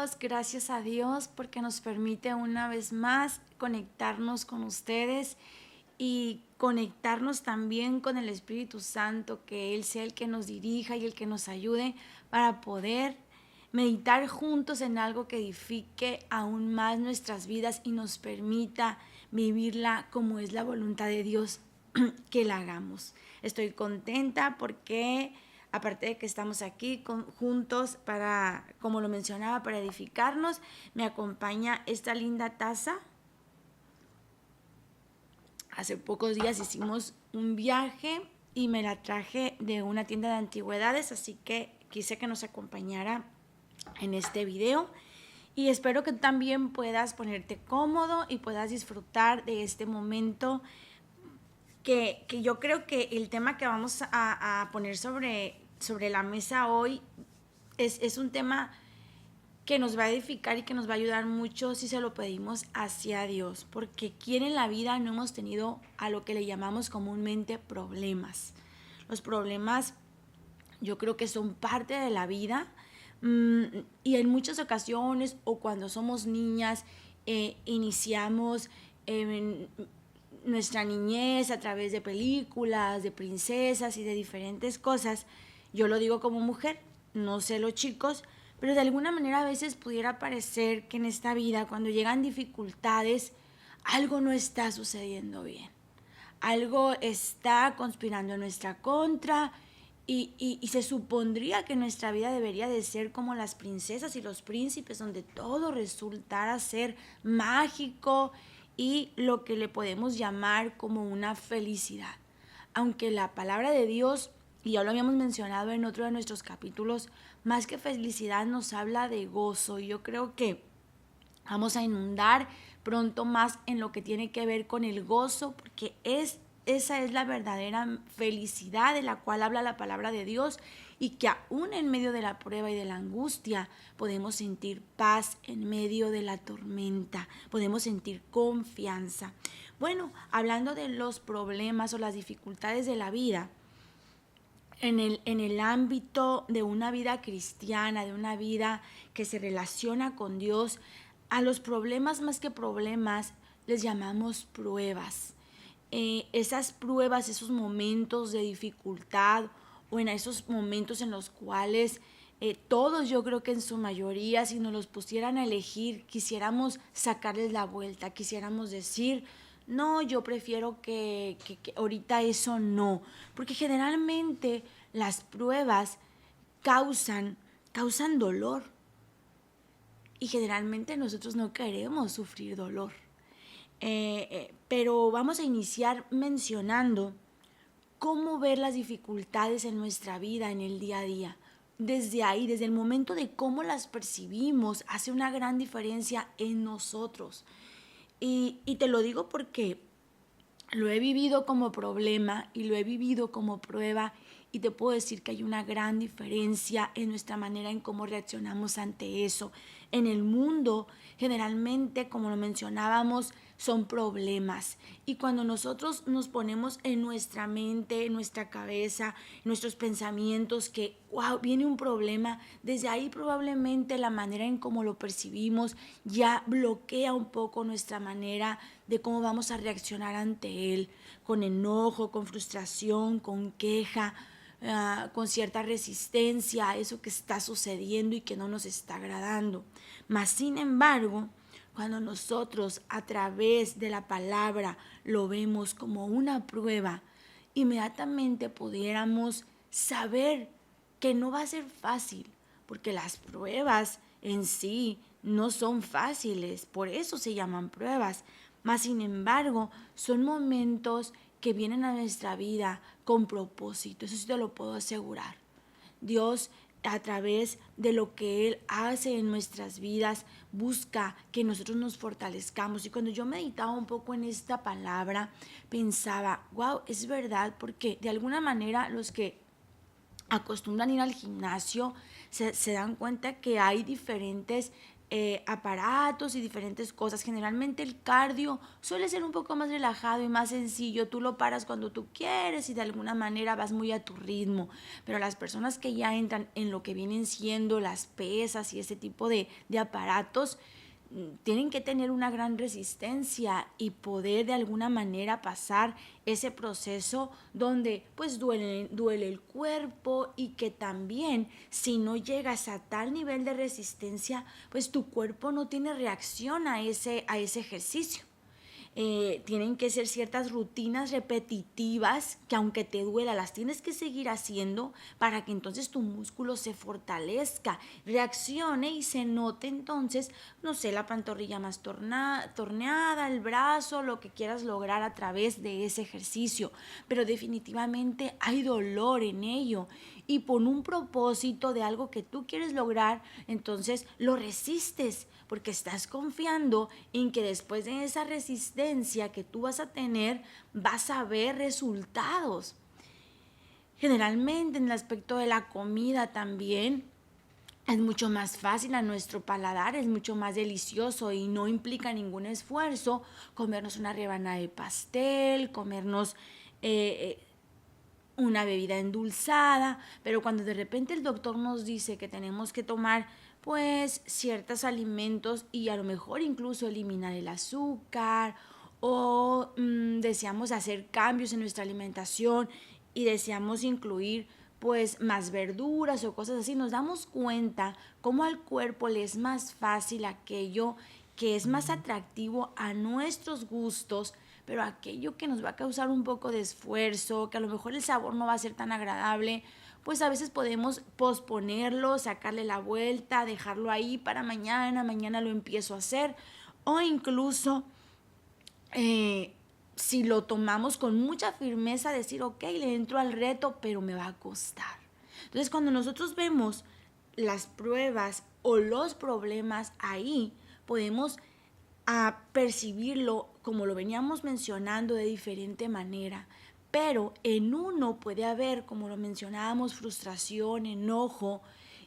Dios, gracias a Dios porque nos permite una vez más conectarnos con ustedes y conectarnos también con el Espíritu Santo, que Él sea el que nos dirija y el que nos ayude para poder meditar juntos en algo que edifique aún más nuestras vidas y nos permita vivirla como es la voluntad de Dios que la hagamos. Estoy contenta porque aparte de que estamos aquí juntos para, como lo mencionaba, para edificarnos, me acompaña esta linda taza. Hace pocos días hicimos un viaje y me la traje de una tienda de antigüedades, así que quise que nos acompañara en este video y espero que también puedas ponerte cómodo y puedas disfrutar de este momento que yo creo que el tema que vamos a poner sobre la mesa hoy es un tema que nos va a edificar y que nos va a ayudar mucho si se lo pedimos hacia Dios, porque aquí en la vida no hemos tenido a lo que le llamamos comúnmente problemas. Los problemas yo creo que son parte de la vida y en muchas ocasiones o cuando somos niñas iniciamos nuestra niñez a través de películas, de princesas y de diferentes cosas. Yo lo digo como mujer, no sé los chicos, pero de alguna manera a veces pudiera parecer que en esta vida cuando llegan dificultades algo no está sucediendo bien. Algo está conspirando en nuestra contra y se supondría que nuestra vida debería de ser como las princesas y los príncipes, donde todo resultara ser mágico y lo que le podemos llamar como una felicidad. Aunque la palabra de Dios, y ya lo habíamos mencionado en otro de nuestros capítulos, más que felicidad nos habla de gozo. Y yo creo que vamos a inundar pronto más en lo que tiene que ver con el gozo, porque esa es la verdadera felicidad de la cual habla la palabra de Dios y que aún en medio de la prueba y de la angustia podemos sentir paz en medio de la tormenta, podemos sentir confianza. Bueno, hablando de los problemas o las dificultades de la vida, en el ámbito de una vida cristiana, de una vida que se relaciona con Dios, a los problemas más que problemas les llamamos pruebas. Esas pruebas, esos momentos de dificultad o en esos momentos en los cuales todos, yo creo que en su mayoría, si nos los pusieran a elegir, quisiéramos sacarles la vuelta, quisiéramos decir, no, yo prefiero que ahorita eso no, porque generalmente las pruebas causan dolor y generalmente nosotros no queremos sufrir dolor. Pero vamos a iniciar mencionando cómo ver las dificultades en nuestra vida, en el día a día. Desde ahí, desde el momento de cómo las percibimos, hace una gran diferencia en nosotros. Y te lo digo porque lo he vivido como problema y lo he vivido como prueba y te puedo decir que hay una gran diferencia en nuestra manera en cómo reaccionamos ante eso. En el mundo, generalmente, como lo mencionábamos, son problemas. Y cuando nosotros nos ponemos en nuestra mente, en nuestra cabeza, en nuestros pensamientos que, wow, viene un problema, desde ahí probablemente la manera en cómo lo percibimos ya bloquea un poco nuestra manera de cómo vamos a reaccionar ante él, con enojo, con frustración, con queja, con cierta resistencia a eso que está sucediendo y que no nos está agradando. Mas, sin embargo, cuando nosotros a través de la palabra lo vemos como una prueba, inmediatamente pudiéramos saber que no va a ser fácil, porque las pruebas en sí no son fáciles, por eso se llaman pruebas. Mas, sin embargo, son momentos que vienen a nuestra vida con propósito, eso sí te lo puedo asegurar. Dios, a través de lo que Él hace en nuestras vidas, busca que nosotros nos fortalezcamos. Y cuando yo meditaba un poco en esta palabra, pensaba, wow, es verdad, porque de alguna manera los que acostumbran ir al gimnasio se dan cuenta que hay diferentes aparatos y diferentes cosas. Generalmente el cardio suele ser un poco más relajado y más sencillo. Tú lo paras cuando tú quieres y de alguna manera vas muy a tu ritmo. Pero las personas que ya entran en lo que vienen siendo las pesas y ese tipo de aparatos, tienen que tener una gran resistencia y poder de alguna manera pasar ese proceso donde pues duele el cuerpo, y que también si no llegas a tal nivel de resistencia, pues tu cuerpo no tiene reacción a ese ejercicio. Tienen que ser ciertas rutinas repetitivas que, aunque te duela, las tienes que seguir haciendo para que entonces tu músculo se fortalezca, reaccione y se note entonces, no sé, la pantorrilla más torneada, el brazo, lo que quieras lograr a través de ese ejercicio. Pero definitivamente hay dolor en ello, y por un propósito de algo que tú quieres lograr, entonces lo resistes porque estás confiando en que después de esa resistencia que tú vas a tener, vas a ver resultados. Generalmente en el aspecto de la comida también es mucho más fácil a nuestro paladar, es mucho más delicioso y no implica ningún esfuerzo comernos una rebanada de pastel, comernos una bebida endulzada. Pero cuando de repente el doctor nos dice que tenemos que tomar pues ciertos alimentos y a lo mejor incluso eliminar el azúcar, o deseamos hacer cambios en nuestra alimentación y deseamos incluir pues más verduras o cosas así, nos damos cuenta cómo al cuerpo le es más fácil aquello que es más atractivo a nuestros gustos, pero aquello que nos va a causar un poco de esfuerzo, que a lo mejor el sabor no va a ser tan agradable, pues a veces podemos posponerlo, sacarle la vuelta, dejarlo ahí para mañana lo empiezo a hacer, o incluso si lo tomamos con mucha firmeza, decir, ok, le entro al reto, pero me va a costar. Entonces, cuando nosotros vemos las pruebas o los problemas ahí, podemos percibirlo, como lo veníamos mencionando, de diferente manera. Pero en uno puede haber, como lo mencionábamos, frustración, enojo,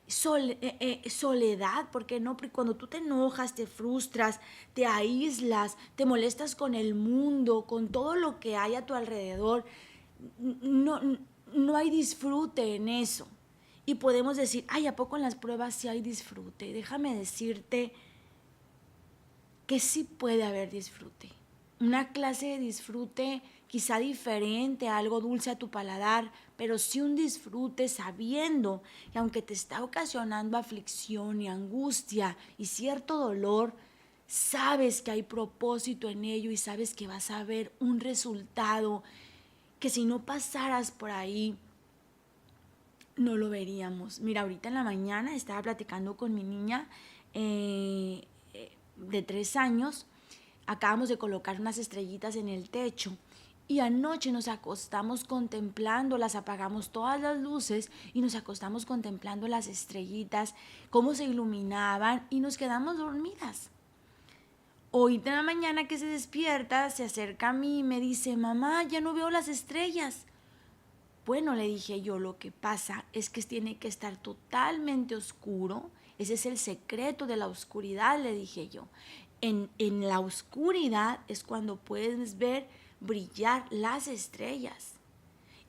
soledad, porque no, porque cuando tú te enojas, te frustras, te aíslas, te molestas con el mundo, con todo lo que hay a tu alrededor, no, no hay disfrute en eso. Y podemos decir, ay, ¿a poco en las pruebas sí hay disfrute? Déjame decirte que sí puede haber disfrute. Una clase de disfrute quizá diferente, algo dulce a tu paladar, pero sí un disfrute sabiendo que aunque te está ocasionando aflicción y angustia y cierto dolor, sabes que hay propósito en ello y sabes que vas a ver un resultado que si no pasaras por ahí, no lo veríamos. Mira, ahorita en la mañana estaba platicando con mi niña de 3 años. Acabamos de colocar unas estrellitas en el techo y anoche nos acostamos contemplándolas, apagamos todas las luces y nos acostamos contemplando las estrellitas, cómo se iluminaban, y nos quedamos dormidas. Hoy de la mañana que se despierta, se acerca a mí y me dice, mamá, ya no veo las estrellas. Bueno, le dije yo, lo que pasa es que tiene que estar totalmente oscuro. Ese es el secreto de la oscuridad, le dije yo. En la oscuridad es cuando puedes ver brillar las estrellas.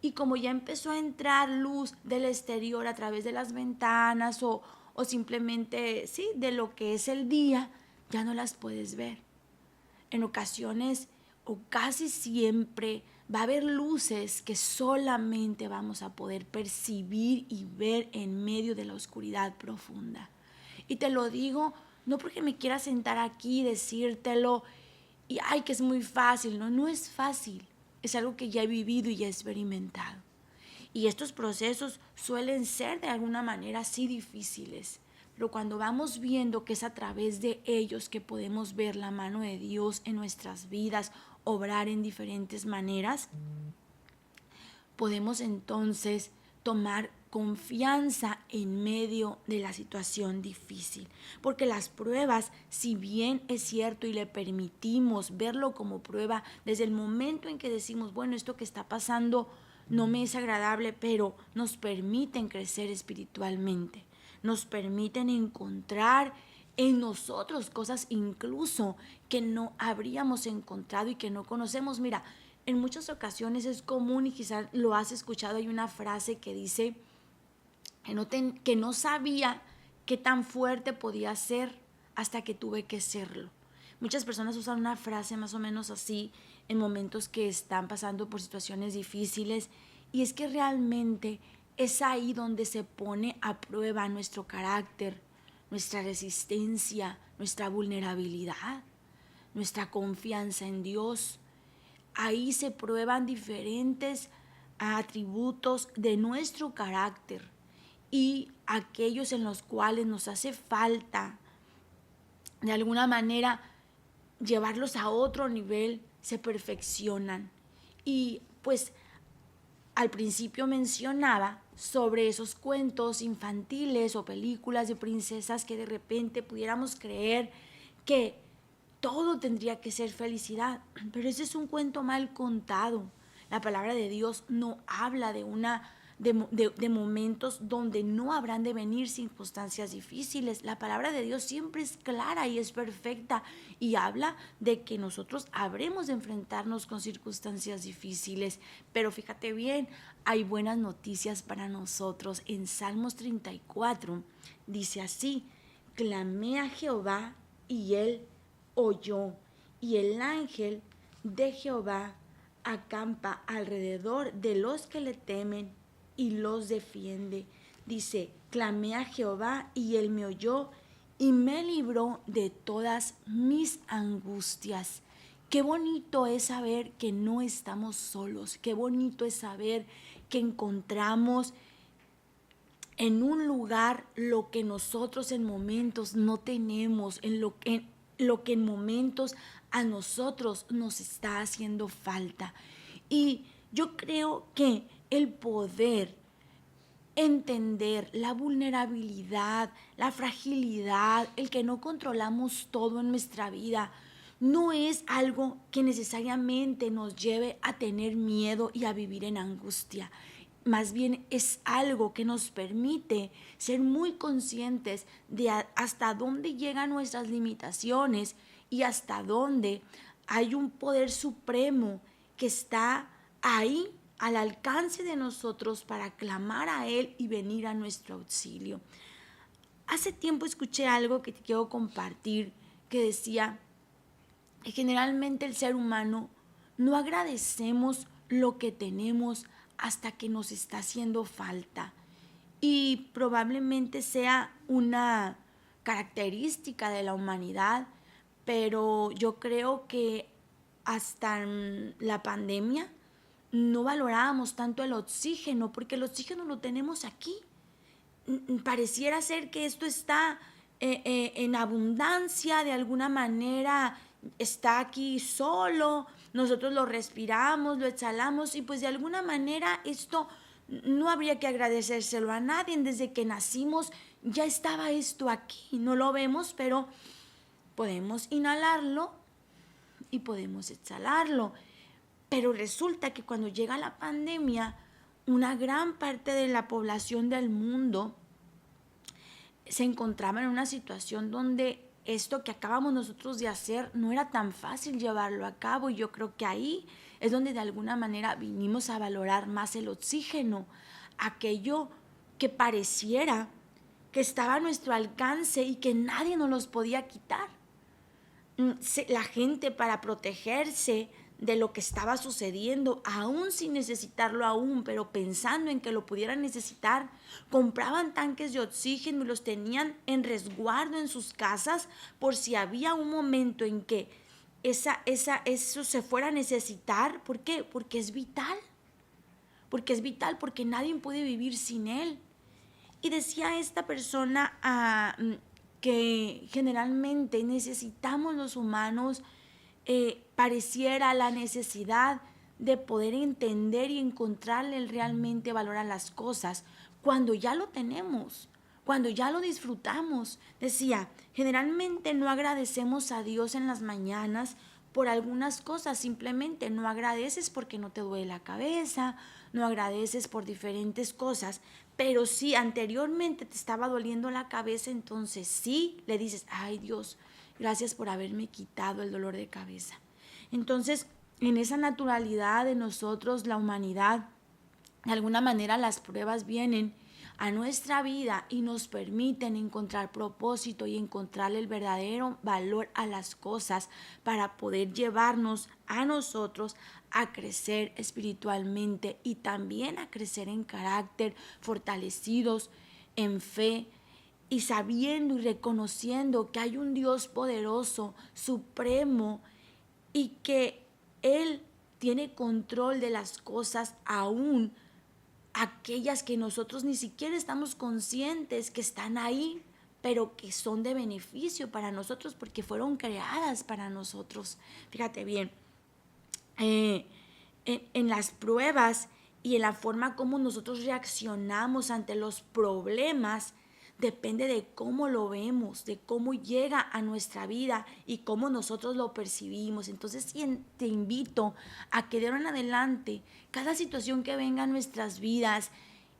Y como ya empezó a entrar luz del exterior a través de las ventanas o simplemente, sí, de lo que es el día, ya no las puedes ver. En ocasiones o casi siempre va a haber luces que solamente vamos a poder percibir y ver en medio de la oscuridad profunda. Y te lo digo no porque me quiera sentar aquí y decírtelo y ay, que es muy fácil. No, no es fácil. Es algo que ya he vivido y ya he experimentado. Y estos procesos suelen ser de alguna manera sí difíciles, pero cuando vamos viendo que es a través de ellos que podemos ver la mano de Dios en nuestras vidas, obrar en diferentes maneras, podemos entonces tomar confianza en medio de la situación difícil. Porque las pruebas, si bien es cierto y le permitimos verlo como prueba, desde el momento en que decimos, bueno, esto que está pasando no me es agradable, pero nos permiten crecer espiritualmente, nos permiten encontrar en nosotros cosas incluso que no habríamos encontrado y que no conocemos. Mira, en muchas ocasiones es común y quizás lo has escuchado, hay una frase que dice que no sabía qué tan fuerte podía ser hasta que tuve que serlo. Muchas personas usan una frase más o menos así en momentos que están pasando por situaciones difíciles, y es que realmente es ahí donde se pone a prueba nuestro carácter, nuestra resistencia, nuestra vulnerabilidad, nuestra confianza en Dios. Ahí se prueban diferentes atributos de nuestro carácter y aquellos en los cuales nos hace falta de alguna manera llevarlos a otro nivel se perfeccionan. Y pues al principio mencionaba sobre esos cuentos infantiles o películas de princesas que de repente pudiéramos creer que todo tendría que ser felicidad, pero ese es un cuento mal contado. La palabra de Dios no habla de momentos donde no habrán de venir circunstancias difíciles. La palabra de Dios siempre es clara y es perfecta y habla de que nosotros habremos de enfrentarnos con circunstancias difíciles. Pero fíjate bien, hay buenas noticias para nosotros. En Salmos 34 dice así: clamé a Jehová y él oyó, y el ángel de Jehová acampa alrededor de los que le temen y los defiende. Dice, clamé a Jehová y él me oyó y me libró de todas mis angustias. Qué bonito es saber que no estamos solos. Qué bonito es saber que encontramos en un lugar lo que nosotros en momentos no tenemos, en lo que en momentos a nosotros nos está haciendo falta. Y yo creo que el poder entender la vulnerabilidad, la fragilidad, el que no controlamos todo en nuestra vida, no es algo que necesariamente nos lleve a tener miedo y a vivir en angustia. Más bien es algo que nos permite ser muy conscientes de hasta dónde llegan nuestras limitaciones y hasta dónde hay un poder supremo que está ahí al alcance de nosotros para clamar a Él y venir a nuestro auxilio. Hace tiempo escuché algo que te quiero compartir que decía que generalmente el ser humano no agradecemos lo que tenemos hasta que nos está haciendo falta. Y probablemente sea una característica de la humanidad, pero yo creo que hasta la pandemia no valorábamos tanto el oxígeno, porque el oxígeno lo tenemos aquí. Pareciera ser que esto está en abundancia, de alguna manera está aquí solo, nosotros lo respiramos, lo exhalamos y pues de alguna manera esto no habría que agradecérselo a nadie. Desde que nacimos ya estaba esto aquí, no lo vemos, pero podemos inhalarlo y podemos exhalarlo. Pero resulta que cuando llega la pandemia, una gran parte de la población del mundo se encontraba en una situación donde esto que acabamos nosotros de hacer no era tan fácil llevarlo a cabo, y yo creo que ahí es donde de alguna manera vinimos a valorar más el oxígeno, aquello que pareciera que estaba a nuestro alcance y que nadie nos los podía quitar. La gente, para protegerse de lo que estaba sucediendo, aún sin necesitarlo aún, pero pensando en que lo pudieran necesitar, compraban tanques de oxígeno y los tenían en resguardo en sus casas por si había un momento en que eso se fuera a necesitar. ¿Por qué? Porque es vital. Porque es vital, porque nadie puede vivir sin él. Y decía esta persona que generalmente necesitamos los humanos, pareciera la necesidad de poder entender y encontrarle realmente valor a las cosas cuando ya lo tenemos, cuando ya lo disfrutamos. Decía, generalmente no agradecemos a Dios en las mañanas por algunas cosas, simplemente no agradeces porque no te duele la cabeza, no agradeces por diferentes cosas, pero si anteriormente te estaba doliendo la cabeza, entonces sí le dices, ay Dios, gracias por haberme quitado el dolor de cabeza. Entonces, en esa naturalidad de nosotros, la humanidad, de alguna manera las pruebas vienen a nuestra vida y nos permiten encontrar propósito y encontrar el verdadero valor a las cosas para poder llevarnos a nosotros a crecer espiritualmente y también a crecer en carácter, fortalecidos en fe y sabiendo y reconociendo que hay un Dios poderoso, supremo, y que Él tiene control de las cosas aún aquellas que nosotros ni siquiera estamos conscientes que están ahí, pero que son de beneficio para nosotros porque fueron creadas para nosotros. Fíjate bien, en las pruebas y en la forma como nosotros reaccionamos ante los problemas, depende de cómo lo vemos, de cómo llega a nuestra vida y cómo nosotros lo percibimos. Entonces te invito a que de ahora en adelante, cada situación que venga a nuestras vidas,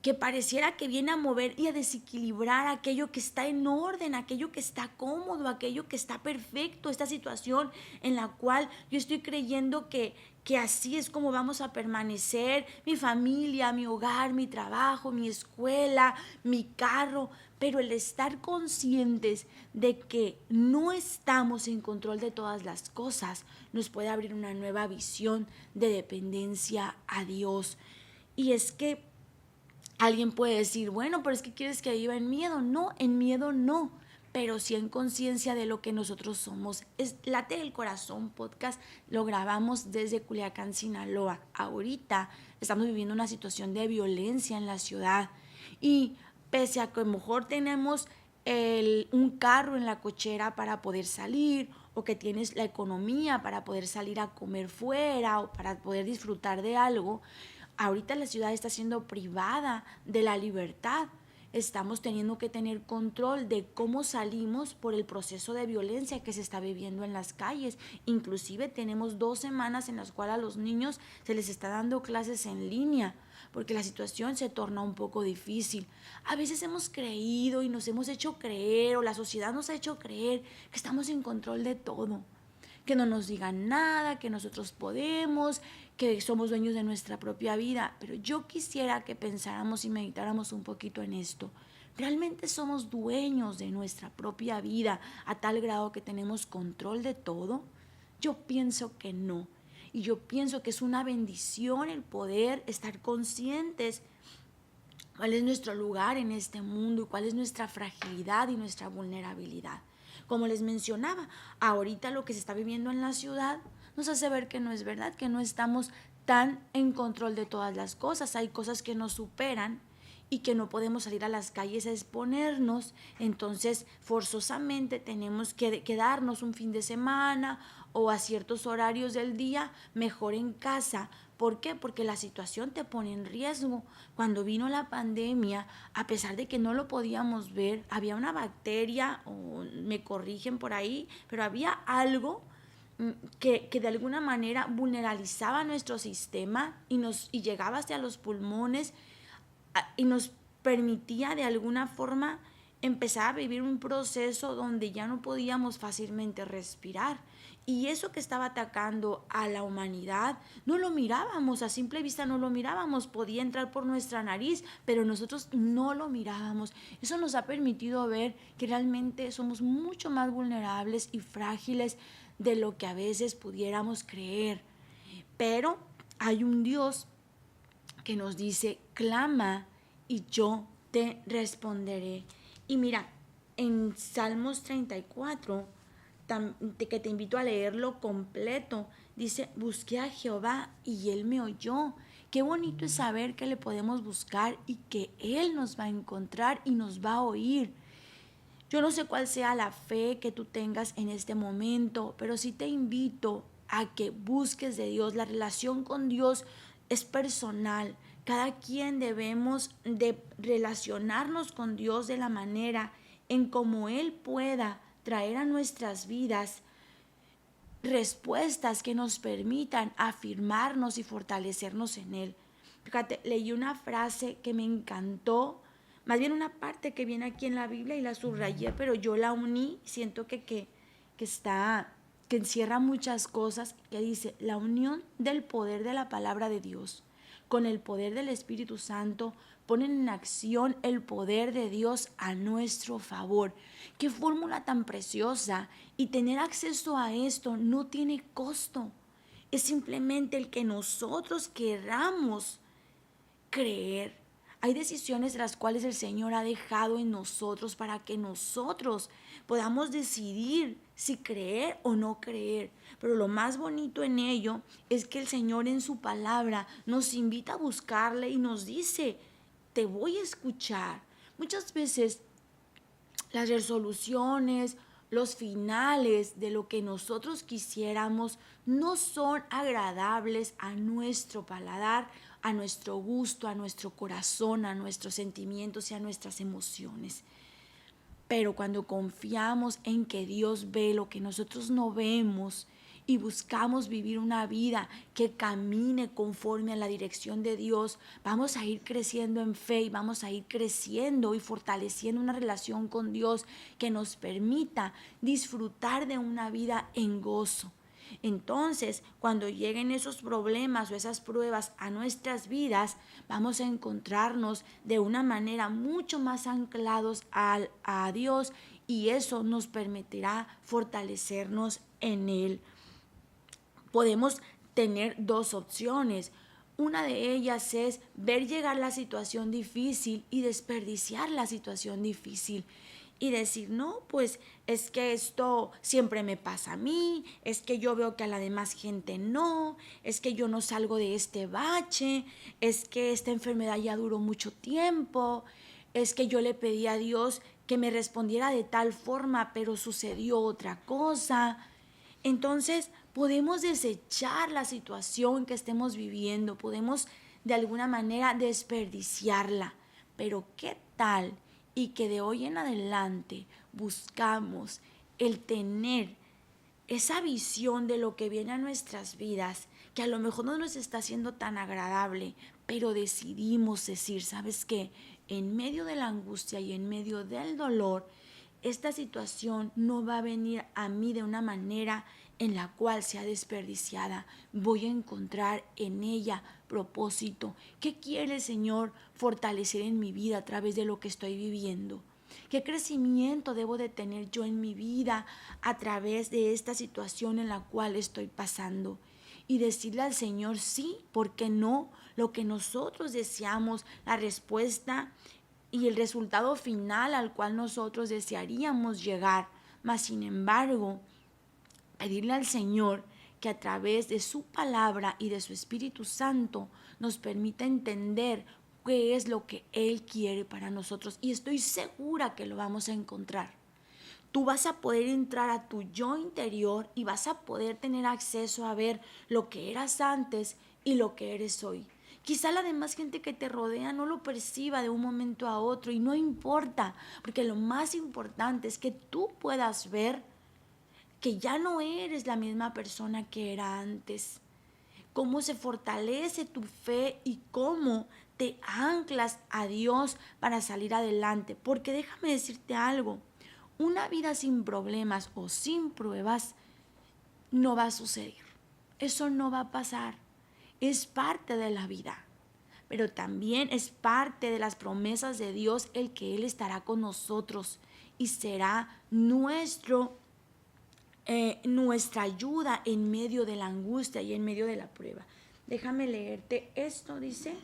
que pareciera que viene a mover y a desequilibrar aquello que está en orden, aquello que está cómodo, aquello que está perfecto, esta situación en la cual yo estoy creyendo que así es como vamos a permanecer, mi familia, mi hogar, mi trabajo, mi escuela, mi carro, pero el estar conscientes de que no estamos en control de todas las cosas nos puede abrir una nueva visión de dependencia a Dios. Y es que alguien puede decir, bueno, pero es que quieres que viva en miedo. No, en miedo no, pero sí en conciencia de lo que nosotros somos. Es Late del Corazón podcast, lo grabamos desde Culiacán, Sinaloa. Ahorita estamos viviendo una situación de violencia en la ciudad y pese a que a lo mejor tenemos un carro en la cochera para poder salir o que tienes la economía para poder salir a comer fuera o para poder disfrutar de algo, ahorita la ciudad está siendo privada de la libertad. Estamos teniendo que tener control de cómo salimos por el proceso de violencia que se está viviendo en las calles. Inclusive tenemos 2 semanas en las cuales a los niños se les está dando clases en línea porque la situación se torna un poco difícil. A veces hemos creído y nos hemos hecho creer, o la sociedad nos ha hecho creer que estamos en control de todo, que no nos digan nada, que nosotros podemos, que somos dueños de nuestra propia vida. Pero yo quisiera que pensáramos y meditáramos un poquito en esto. ¿Realmente somos dueños de nuestra propia vida a tal grado que tenemos control de todo? Yo pienso que no. Y yo pienso que es una bendición el poder estar conscientes cuál es nuestro lugar en este mundo y cuál es nuestra fragilidad y nuestra vulnerabilidad. Como les mencionaba, ahorita lo que se está viviendo en la ciudad nos hace ver que no es verdad, que no estamos tan en control de todas las cosas. Hay cosas que nos superan y que no podemos salir a las calles a exponernos, entonces forzosamente tenemos que quedarnos un fin de semana o a ciertos horarios del día mejor en casa. ¿Por qué? Porque la situación te pone en riesgo. Cuando vino la pandemia, a pesar de que no lo podíamos ver, había una bacteria, o me corrigen por ahí, pero había algo que de alguna manera vulneralizaba nuestro sistema y llegaba hacia los pulmones y nos permitía de alguna forma empezar a vivir un proceso donde ya no podíamos fácilmente respirar. Y eso que estaba atacando a la humanidad, no lo mirábamos, a simple vista no lo mirábamos, podía entrar por nuestra nariz, pero nosotros no lo mirábamos. Eso nos ha permitido ver que realmente somos mucho más vulnerables y frágiles de lo que a veces pudiéramos creer. Pero hay un Dios que nos dice, clama y yo te responderé. Y mira, en Salmos 34, que te invito a leerlo completo, dice, busqué a Jehová y Él me oyó. Qué bonito es saber que le podemos buscar y que Él nos va a encontrar y nos va a oír. Yo no sé cuál sea la fe que tú tengas en este momento, pero sí te invito a que busques de Dios. La relación con Dios es personal. Cada quien debemos de relacionarnos con Dios de la manera en como Él pueda traer a nuestras vidas respuestas que nos permitan afirmarnos y fortalecernos en Él. Fíjate, leí una frase que me encantó, más bien una parte que viene aquí en la Biblia y la subrayé, pero yo la uní, siento que encierra muchas cosas, que dice: la unión del poder de la palabra de Dios con el poder del Espíritu Santo ponen en acción el poder de Dios a nuestro favor. Qué fórmula tan preciosa, y tener acceso a esto no tiene costo. Es simplemente el que nosotros querramos creer. Hay decisiones de las cuales el Señor ha dejado en nosotros para que nosotros podamos decidir si creer o no creer. Pero lo más bonito en ello es que el Señor en su palabra nos invita a buscarle y nos dice: te voy a escuchar. Muchas veces las resoluciones, los finales de lo que nosotros quisiéramos no son agradables a nuestro paladar, a nuestro gusto, a nuestro corazón, a nuestros sentimientos y a nuestras emociones. Pero cuando confiamos en que Dios ve lo que nosotros no vemos y buscamos vivir una vida que camine conforme a la dirección de Dios, vamos a ir creciendo en fe y vamos a ir creciendo y fortaleciendo una relación con Dios que nos permita disfrutar de una vida en gozo. Entonces, cuando lleguen esos problemas o esas pruebas a nuestras vidas, vamos a encontrarnos de una manera mucho más anclados a Dios, y eso nos permitirá fortalecernos en Él. Podemos tener dos opciones. Una de ellas es ver llegar la situación difícil y desperdiciar la situación difícil y decir: no, pues es que esto siempre me pasa a mí, es que yo veo que a la demás gente no, es que yo no salgo de este bache, es que esta enfermedad ya duró mucho tiempo, es que yo le pedí a Dios que me respondiera de tal forma, pero sucedió otra cosa. Entonces podemos desechar la situación que estemos viviendo, podemos de alguna manera desperdiciarla, pero ¿qué tal y que de hoy en adelante buscamos el tener esa visión de lo que viene a nuestras vidas, que a lo mejor no nos está haciendo tan agradable, pero decidimos decir: ¿sabes qué? En medio de la angustia y en medio del dolor, esta situación no va a venir a mí de una manera en la cual sea desperdiciada. Voy a encontrar en ella propósito. ¿Qué quiere el Señor fortalecer en mi vida a través de lo que estoy viviendo? ¿Qué crecimiento debo de tener yo en mi vida a través de esta situación en la cual estoy pasando? Y decirle al Señor: sí, ¿por qué no? Lo que nosotros deseamos, la respuesta y el resultado final al cual nosotros desearíamos llegar. Mas sin embargo, pedirle al Señor que a través de su palabra y de su Espíritu Santo nos permita entender qué es lo que Él quiere para nosotros. Y estoy segura que lo vamos a encontrar. Tú vas a poder entrar a tu yo interior y vas a poder tener acceso a ver lo que eras antes y lo que eres hoy. Quizá la demás gente que te rodea no lo perciba de un momento a otro, y no importa, porque lo más importante es que tú puedas ver que ya no eres la misma persona que era antes. Cómo se fortalece tu fe y cómo te anclas a Dios para salir adelante. Porque déjame decirte algo: una vida sin problemas o sin pruebas no va a suceder. Eso no va a pasar. Es parte de la vida. Pero también es parte de las promesas de Dios el que Él estará con nosotros y será nuestra ayuda en medio de la angustia y en medio de la prueba. Déjame leerte esto. Dice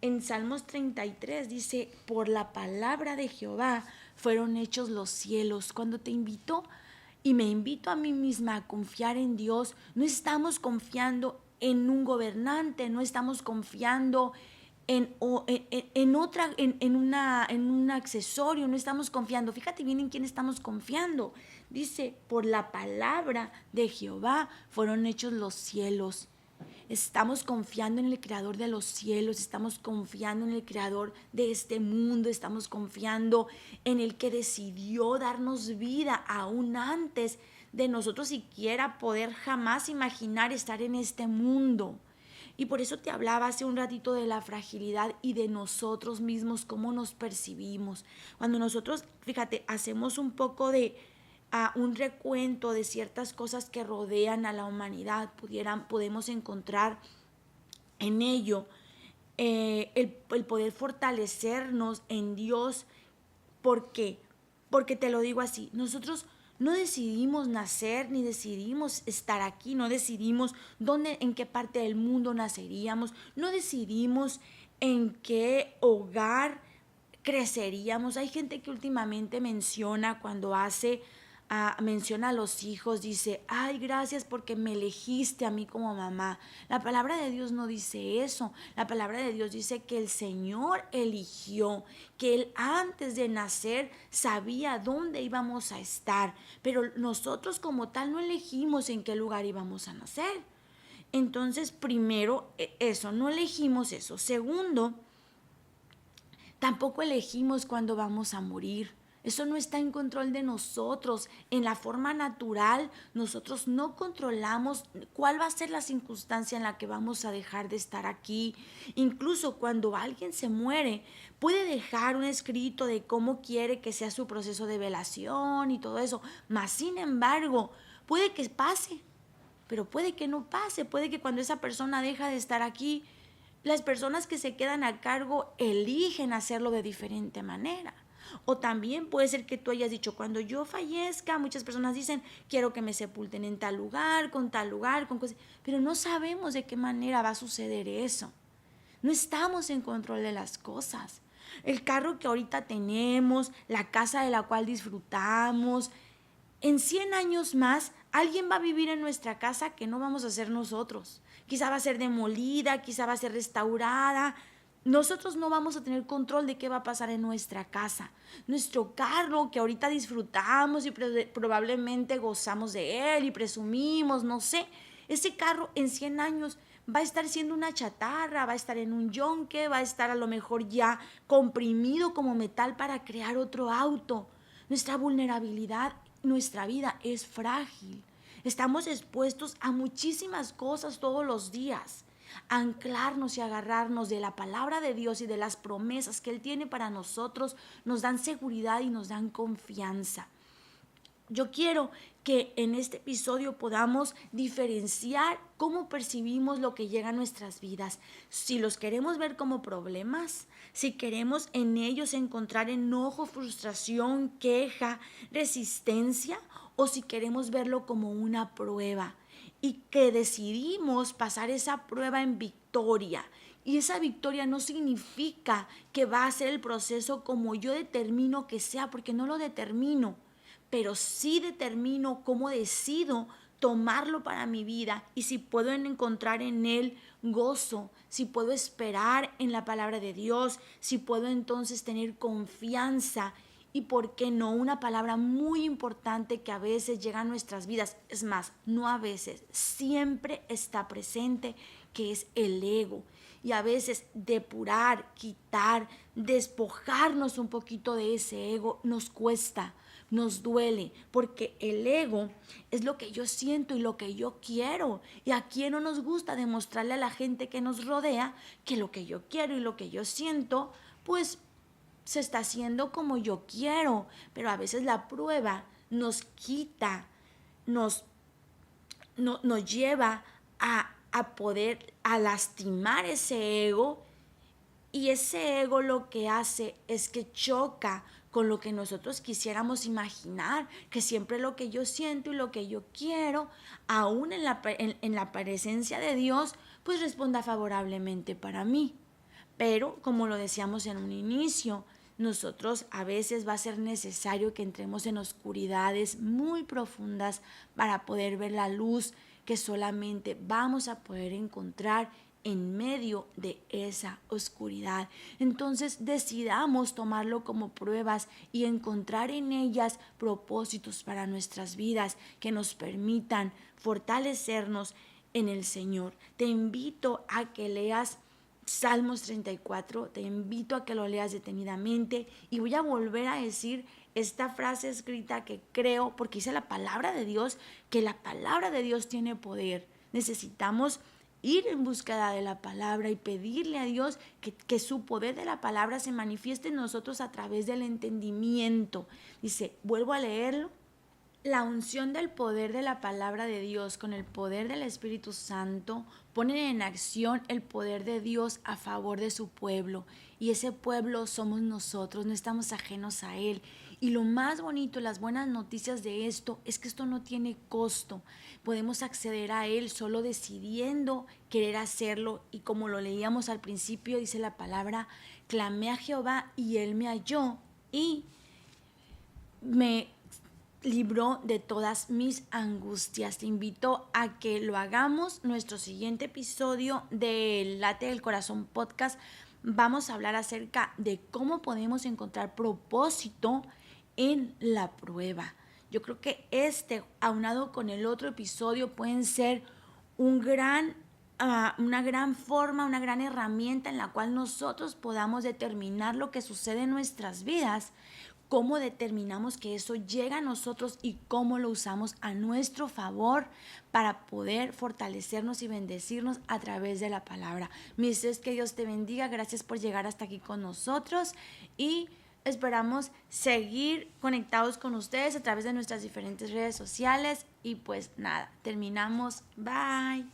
en Salmos 33, dice: por la palabra de Jehová fueron hechos los cielos. Cuando te invito y me invito a mí misma a confiar en Dios, no estamos confiando en un gobernante, no estamos confiando en un accesorio, no estamos confiando. Fíjate bien en quién estamos confiando. Dice: por la palabra de Jehová fueron hechos los cielos. estamos confiando en el creador de los cielos, estamos confiando en el creador de este mundo, estamos confiando en el que decidió darnos vida aún antes de nosotros siquiera poder jamás imaginar estar en este mundo. Y por eso te hablaba hace un ratito de la fragilidad y de nosotros mismos, cómo nos percibimos. Cuando nosotros, fíjate, hacemos un poco de un recuento de ciertas cosas que rodean a la humanidad, podemos encontrar en ello el poder fortalecernos en Dios. ¿Por qué? Porque te lo digo así, nosotros no decidimos nacer ni decidimos estar aquí, no decidimos en qué parte del mundo naceríamos, no decidimos en qué hogar creceríamos. Hay gente que últimamente menciona cuando menciona a los hijos, dice, ay, gracias porque me elegiste a mí como mamá. La palabra de Dios no dice eso. La palabra de Dios dice que el Señor eligió, que Él antes de nacer sabía dónde íbamos a estar, pero nosotros como tal no elegimos en qué lugar íbamos a nacer. Entonces, primero, eso, no elegimos eso. Segundo, tampoco elegimos cuándo vamos a morir. Eso no está en control de nosotros. En la forma natural, nosotros no controlamos cuál va a ser la circunstancia en la que vamos a dejar de estar aquí. Incluso cuando alguien se muere, puede dejar un escrito de cómo quiere que sea su proceso de velación y todo eso. Mas, sin embargo, puede que pase, pero puede que no pase. Puede que cuando esa persona deja de estar aquí, las personas que se quedan a cargo eligen hacerlo de diferente manera. O también puede ser que tú hayas dicho, cuando yo fallezca, muchas personas dicen, quiero que me sepulten en tal lugar, con cosas, pero no sabemos de qué manera va a suceder eso. No estamos en control de las cosas. El carro que ahorita tenemos, la casa de la cual disfrutamos, en 100 años más, alguien va a vivir en nuestra casa que no vamos a ser nosotros. Quizá va a ser demolida, quizá va a ser restaurada. Nosotros no vamos a tener control de qué va a pasar en nuestra casa. Nuestro carro que ahorita disfrutamos y probablemente gozamos de él y presumimos, no sé, ese carro en 100 años va a estar siendo una chatarra, va a estar en un yunque, va a estar a lo mejor ya comprimido como metal para crear otro auto. Nuestra vulnerabilidad, nuestra vida es frágil. Estamos expuestos a muchísimas cosas todos los días. Anclarnos y agarrarnos de la palabra de Dios y de las promesas que Él tiene para nosotros nos dan seguridad y nos dan confianza. Yo quiero que en este episodio podamos diferenciar cómo percibimos lo que llega a nuestras vidas. Si los queremos ver como problemas, si queremos en ellos encontrar enojo, frustración, queja, resistencia, o si queremos verlo como una prueba y que decidimos pasar esa prueba en victoria. Y esa victoria no significa que va a ser el proceso como yo determino que sea, porque no lo determino, pero sí determino cómo decido tomarlo para mi vida y si puedo encontrar en él gozo, si puedo esperar en la palabra de Dios, si puedo entonces tener confianza y, ¿por qué no? Una palabra muy importante que a veces llega a nuestras vidas, es más, no a veces, siempre está presente, que es el ego. Y a veces depurar, quitar, despojarnos un poquito de ese ego nos cuesta, nos duele, porque el ego es lo que yo siento y lo que yo quiero. Y a quién no nos gusta demostrarle a la gente que nos rodea que lo que yo quiero y lo que yo siento, pues se está haciendo como yo quiero. Pero a veces la prueba nos quita, nos lleva a poder, a lastimar ese ego. Y ese ego lo que hace es que choca con lo que nosotros quisiéramos imaginar, que siempre lo que yo siento y lo que yo quiero, aún en la presencia de Dios, pues responda favorablemente para mí. Pero, como lo decíamos en un inicio, nosotros a veces va a ser necesario que entremos en oscuridades muy profundas para poder ver la luz que solamente vamos a poder encontrar en medio de esa oscuridad. Entonces decidamos tomarlo como pruebas y encontrar en ellas propósitos para nuestras vidas que nos permitan fortalecernos en el Señor. Te invito a que leas Salmos 34, te invito a que lo leas detenidamente y voy a volver a decir esta frase escrita que creo, porque dice la palabra de Dios, que la palabra de Dios tiene poder. Necesitamos ir en búsqueda de la palabra y pedirle a Dios que su poder de la palabra se manifieste en nosotros a través del entendimiento. Dice, vuelvo a leerlo. La unción del poder de la palabra de Dios con el poder del Espíritu Santo ponen en acción el poder de Dios a favor de su pueblo. Y ese pueblo somos nosotros, no estamos ajenos a Él. Y lo más bonito, las buenas noticias de esto, es que esto no tiene costo. Podemos acceder a Él solo decidiendo querer hacerlo. Y como lo leíamos al principio, dice la palabra, clamé a Jehová y Él me halló y me libró de todas mis angustias. Te invito a que lo hagamos. Nuestro siguiente episodio de Late del Corazón Podcast vamos a hablar acerca de cómo podemos encontrar propósito en la prueba. Yo creo que aunado con el otro episodio, pueden ser una gran forma, una gran herramienta en la cual nosotros podamos determinar lo que sucede en nuestras vidas, cómo determinamos que eso llega a nosotros y cómo lo usamos a nuestro favor para poder fortalecernos y bendecirnos a través de la palabra. Mi deseo es que Dios te bendiga. Gracias por llegar hasta aquí con nosotros y esperamos seguir conectados con ustedes a través de nuestras diferentes redes sociales. Y pues nada, terminamos. Bye.